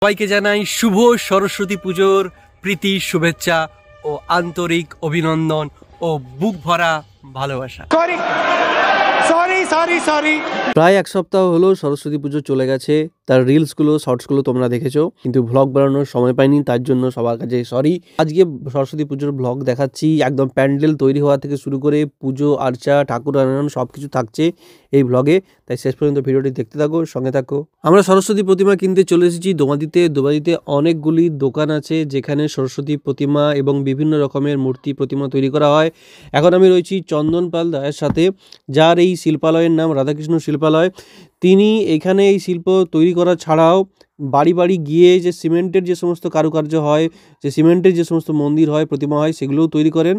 সবাইকে জানাই শুভ সরস্বতী পুজোর প্রীতি শুভেচ্ছা ও আন্তরিক অভিনন্দন ও বুক ভরা ভালোবাসা। প্রায় এক সপ্তাহ হলো সরস্বতী পুজো চলে গেছে। তার রিলসগুলো শর্টসগুলো তোমরা দেখেছো, কিন্তু ভ্লগ বানানোর সময় পাইনি, তার জন্য সবার কাছে সরি। আজকে সরস্বতী পুজোর ভ্লগ দেখাচ্ছি, একদম প্যান্ডেল তৈরি হওয়া থেকে শুরু করে পুজো আর্চা ঠাকুর আনয়ন সবকিছু থাকছে এই ভ্লগে, তাই শেষ পর্যন্ত ভিডিওটি দেখতে থাকো, সঙ্গে থাকো। আমরা সরস্বতী প্রতিমা কিনতে চলে এসেছি দোবাদিতে অনেকগুলি দোকান আছে যেখানে সরস্বতী প্রতিমা এবং বিভিন্ন রকমের মূর্তি প্রতিমা তৈরি করা হয়। এখন আমি রয়েছি চন্দন পাল দায়ের সাথে, যার এই শিল্পালয়ের নাম রাধাকৃষ্ণ শিল্পালয়। তিনি এখানে এই শিল্প তৈরি করা ছাড়াও বাড়ি বাড়ি গিয়ে যে সিমেন্টের যে সমস্ত কারুকার্য হয়, যে সিমেন্টের যে সমস্ত মন্দির হয়, প্রতিমা হয়, সেগুলোও তৈরি করেন।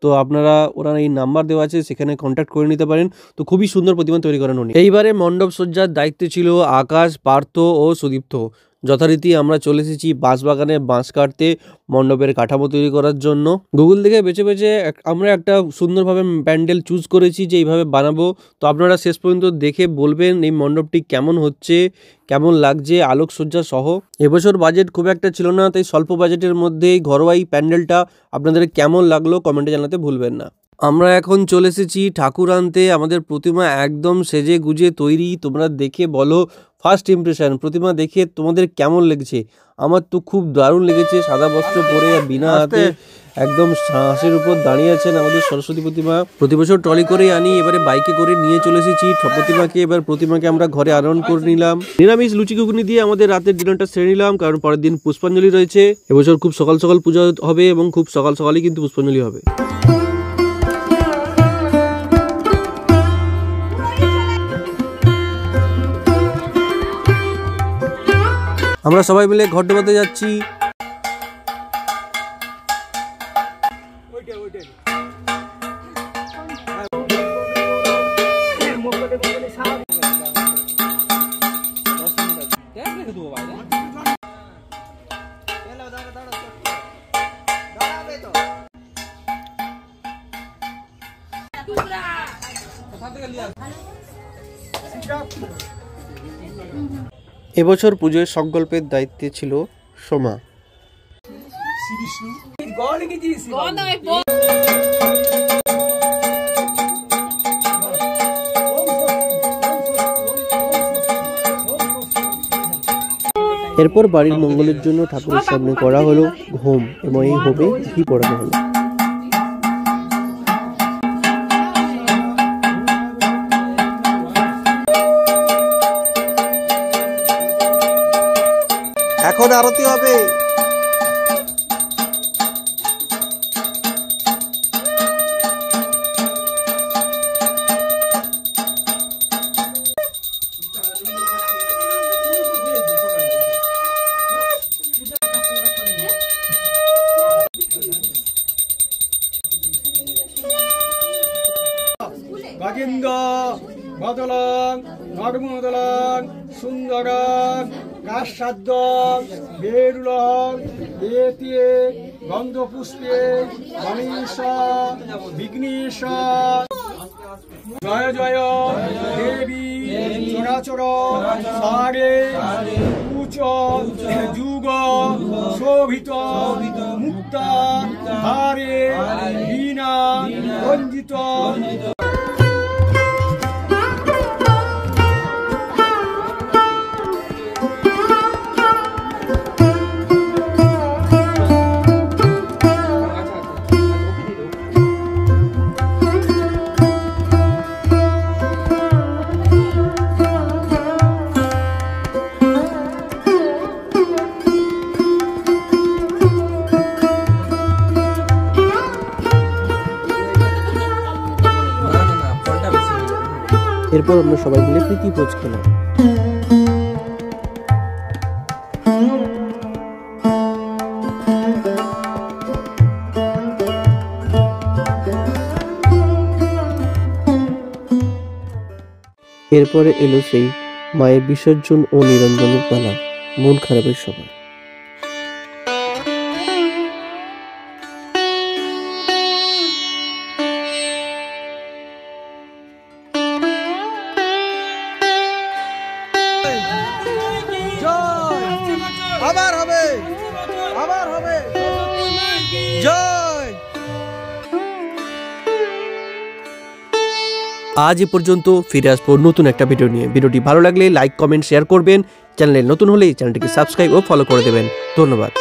তো আপনারা ওনার এই নাম্বার দেওয়া আছে, সেখানে কন্ট্যাক্ট করে নিতে পারেন। তো খুবই সুন্দর প্রতিমা তৈরি করেন উনি। এইবারে মণ্ডপ সজ্জার দায়িত্বে ছিল আকাশ, পার্থ ও সুদীপ্ত। যথারীতি আমরা চলে এসেছি বাঁশবাগানে বাঁশ কাটতে মণ্ডপের কাঠামো তৈরি করার জন্য। গুগল থেকে বেছে বেছে আমরা একটা সুন্দরভাবে প্যান্ডেল চুজ করেছি যে এইভাবে বানাবো। তো আপনারা শেষ পর্যন্ত দেখে বলবেন এই মণ্ডপটি কেমন হচ্ছে, কেমন লাগছে আলোকসজ্জা সহ। এবছর বাজেট খুব একটা ছিল না, তাই স্বল্প বাজেটের মধ্যে ঘরোয়া এই প্যান্ডেলটা আপনাদের কেমন লাগলো কমেন্টে জানাতে ভুলবেন না। আমরা এখন চলে এসেছি ঠাকুর আনতে। আমাদের প্রতিমা একদম সেজে গুজে তৈরি। তোমরা দেখে বলো ফার্স্ট ইমপ্রেশন, প্রতিমা দেখে তোমাদের কেমন লেগেছে? আমার তো খুব দারুণ লেগেছে। সাদা বস্ত্র পরে বিনা হাতে একদম হাঁসের উপর দাঁড়িয়ে আছেন আমাদের সরস্বতী প্রতিমা। প্রতি বছর ট্রলি করেই আনি, এবারে বাইকে করে নিয়ে চলে এসেছি প্রতিমাকে। এবার প্রতিমাকে আমরা ঘরে আরোহণ করে নিলাম। নিরামিষ লুচি ঘুগনি দিয়ে আমাদের রাতের ডিনারটা সেরে নিলাম, কারণ পরের দিন পুষ্পাঞ্জলি রয়েছে। এবছর খুব সকাল সকাল পুজো হবে এবং খুব সকাল সকালই কিন্তু পুষ্পাঞ্জলি হবে। আমরা সবাই মিলে ঘর ডোবাতে যাচ্ছি। এবছর পুজোর সংকল্পের দায়িত্বে ছিল সোমা। এরপর বাড়ির মঙ্গলের জন্য ঠাকুরের সামনে করা হলো হোম এবং এই হোমে ঘি পড়ানো হলো। এখন আরতি হবে। বদলং নর্মদলং সুন্দরং কাশাদ্যং বেরুলং এতিয়ে গন্ধপুষ্পে গণেশ বিঘ্নেশ জয় জয় দেবী চরাচর সারে উচ যুগ শোভিত মুক্তা হারে বীণা রঞ্জিত। এরপর আমরা সবাই মিলে প্রীতি ভোজ খেলাম। এরপরে এলো সেই মায়ের বিসর্জন ও নিরঞ্জনের পালা। মন খারাপের সময়। আবার হবে, আবার হবে। জয়। আজ এ পর্যন্ত, ফিরে আসবো নতুন একটা ভিডিও নিয়ে। ভিডিওটি ভালো লাগলে লাইক, কমেন্ট, শেয়ার করবেন। চ্যানেলে নতুন হলে চ্যানেলটিকে সাবস্ক্রাইব ও ফলো করে দেবেন। ধন্যবাদ।